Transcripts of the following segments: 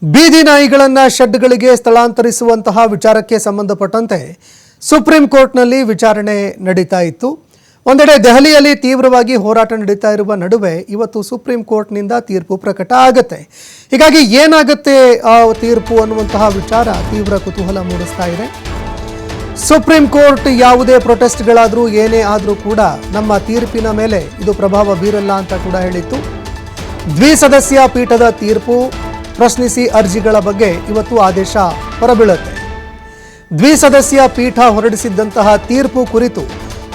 ಬೀದಿ ನಾಯಿಗಳನ್ನು ಶೆಡ್ಗಳಿಗೆ ಸ್ಥಳಾಂತರಿಸುವಂತಹ ವಿಚಾರಕ್ಕೆ ಸಂಬಂಧಪಟ್ಟಂತೆ ಸುಪ್ರೀಂ ಕೋರ್ಟ್ನಲ್ಲಿ ವಿಚಾರಣೆ ನಡೀತಾ ಇತ್ತು. ಒಂದೆಡೆ ದೆಹಲಿಯಲ್ಲಿ ತೀವ್ರವಾಗಿ ಹೋರಾಟ ನಡೀತಾ ಇರುವ ನಡುವೆ ಇವತ್ತು ಸುಪ್ರೀಂ ಕೋರ್ಟ್ನಿಂದ ತೀರ್ಪು ಪ್ರಕಟ ಆಗುತ್ತೆ. ಹೀಗಾಗಿ ಏನಾಗುತ್ತೆ ಆ ತೀರ್ಪು ಅನ್ನುವಂತಹ ವಿಚಾರ ತೀವ್ರ ಕುತೂಹಲ ಮೂಡಿಸ್ತಾ ಇದೆ. ಸುಪ್ರೀಂ ಕೋರ್ಟ್ ಯಾವುದೇ ಪ್ರೊಟೆಸ್ಟ್ಗಳಾದರೂ ಏನೇ ಆದರೂ ಕೂಡ ನಮ್ಮ ತೀರ್ಪಿನ ಮೇಲೆ ಇದು ಪ್ರಭಾವ ಬೀರಲ್ಲ ಅಂತ ಕೂಡ ಹೇಳಿತ್ತು. ದ್ವಿಸದಸ್ಯ ಪೀಠದ ತೀರ್ಪು ಪ್ರಶ್ನಿಸಿ ಅರ್ಜಿಗಳ ಬಗ್ಗೆ ಇವತ್ತು ಆದೇಶ ಹೊರಬೀಳುತ್ತೆ. ದ್ವಿಸದಸ್ಯ ಪೀಠ ಹೊರಡಿಸಿದ್ದಂತಹ ತೀರ್ಪು ಕುರಿತು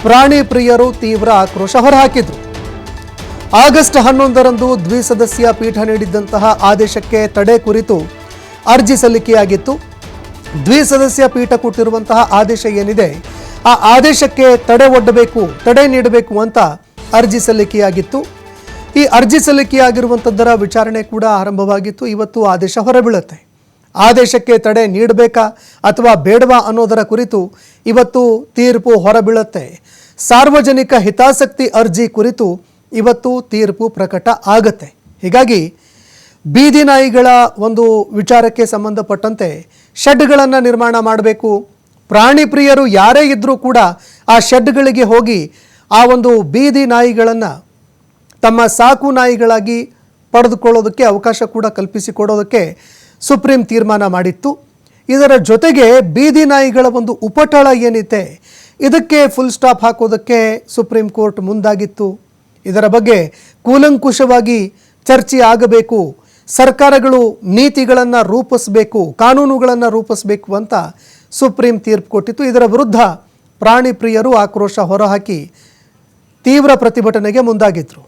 ಪ್ರಾಣಿ ಪ್ರಿಯರು ತೀವ್ರ ಆಕ್ರೋಶ ಹೊರಹಾಕಿದ್ರು. ಆಗಸ್ಟ್ 11ರಂದು ದ್ವಿಸದಸ್ಯ ಪೀಠ ನೀಡಿದ್ದಂತಹ ಆದೇಶಕ್ಕೆ ತಡೆ ಕುರಿತು ಅರ್ಜಿ ಸಲ್ಲಿಕೆಯಾಗಿತ್ತು. ದ್ವಿಸದಸ್ಯ ಪೀಠ ಕೊಟ್ಟಿರುವಂತಹ ಆದೇಶ ಏನಿದೆ ಆ ಆದೇಶಕ್ಕೆ ತಡೆ ನೀಡಬೇಕು ಅಂತ ಅರ್ಜಿ ಸಲ್ಲಿಕೆಯಾಗಿತ್ತು. ಈ ಅರ್ಜಿ ಸಲ್ಲಿಕೆಯಾಗಿರುವಂಥದ್ದರ ವಿಚಾರಣೆ ಕೂಡ ಆರಂಭವಾಗಿತ್ತು. ಇವತ್ತು ಆದೇಶ ಹೊರಬೀಳುತ್ತೆ. ಆದೇಶಕ್ಕೆ ತಡೆ ನೀಡಬೇಕಾ ಅಥವಾ ಬೇಡವಾ ಅನ್ನೋದರ ಕುರಿತು ಇವತ್ತು ತೀರ್ಪು ಹೊರಬೀಳುತ್ತೆ. ಸಾರ್ವಜನಿಕ ಹಿತಾಸಕ್ತಿ ಅರ್ಜಿ ಕುರಿತು ಇವತ್ತು ತೀರ್ಪು ಪ್ರಕಟ ಆಗುತ್ತೆ. ಹೀಗಾಗಿ ಬೀದಿ ನಾಯಿಗಳ ಒಂದು ವಿಚಾರಕ್ಕೆ ಸಂಬಂಧಪಟ್ಟಂತೆ ಶೆಡ್ಗಳನ್ನು ನಿರ್ಮಾಣ ಮಾಡಬೇಕು. ಪ್ರಾಣಿ ಪ್ರಿಯರು ಯಾರೇ ಇದ್ದರೂ ಕೂಡ ಆ ಶೆಡ್ಗಳಿಗೆ ಹೋಗಿ ಆ ಒಂದು ಬೀದಿ ನಾಯಿಗಳನ್ನು ತಮ್ಮ ಸಾಕು ನಾಯಿಗಳಾಗಿ ಪಡೆದುಕೊಳ್ಳೋದಕ್ಕೆ ಅವಕಾಶ ಕೂಡ ಕಲ್ಪಿಸಿಕೊಡೋದಕ್ಕೆ ಸುಪ್ರೀಂ ತೀರ್ಮಾನ ಮಾಡಿತ್ತು. ಇದರ ಜೊತೆಗೆ ಬೀದಿ ನಾಯಿಗಳ ಒಂದು ಉಪಟಳ ಏನಿದೆ ಇದಕ್ಕೆ ಫುಲ್ ಸ್ಟಾಪ್ ಹಾಕೋದಕ್ಕೆ ಸುಪ್ರೀಂ ಕೋರ್ಟ್ ಮುಂದಾಗಿತ್ತು. ಇದರ ಬಗ್ಗೆ ಕೂಲಂಕುಷವಾಗಿ ಚರ್ಚೆ ಆಗಬೇಕು, ಸರ್ಕಾರಗಳು ನೀತಿಗಳನ್ನು ರೂಪಿಸಬೇಕು, ಕಾನೂನುಗಳನ್ನು ರೂಪಿಸಬೇಕು ಅಂತ ಸುಪ್ರೀಂ ತೀರ್ಪು ಕೊಟ್ಟಿತ್ತು. ಇದರ ವಿರುದ್ಧ ಪ್ರಾಣಿ ಪ್ರಿಯರು ಆಕ್ರೋಶ ಹೊರಹಾಕಿ ತೀವ್ರ ಪ್ರತಿಭಟನೆಗೆ ಮುಂದಾಗಿದ್ರು.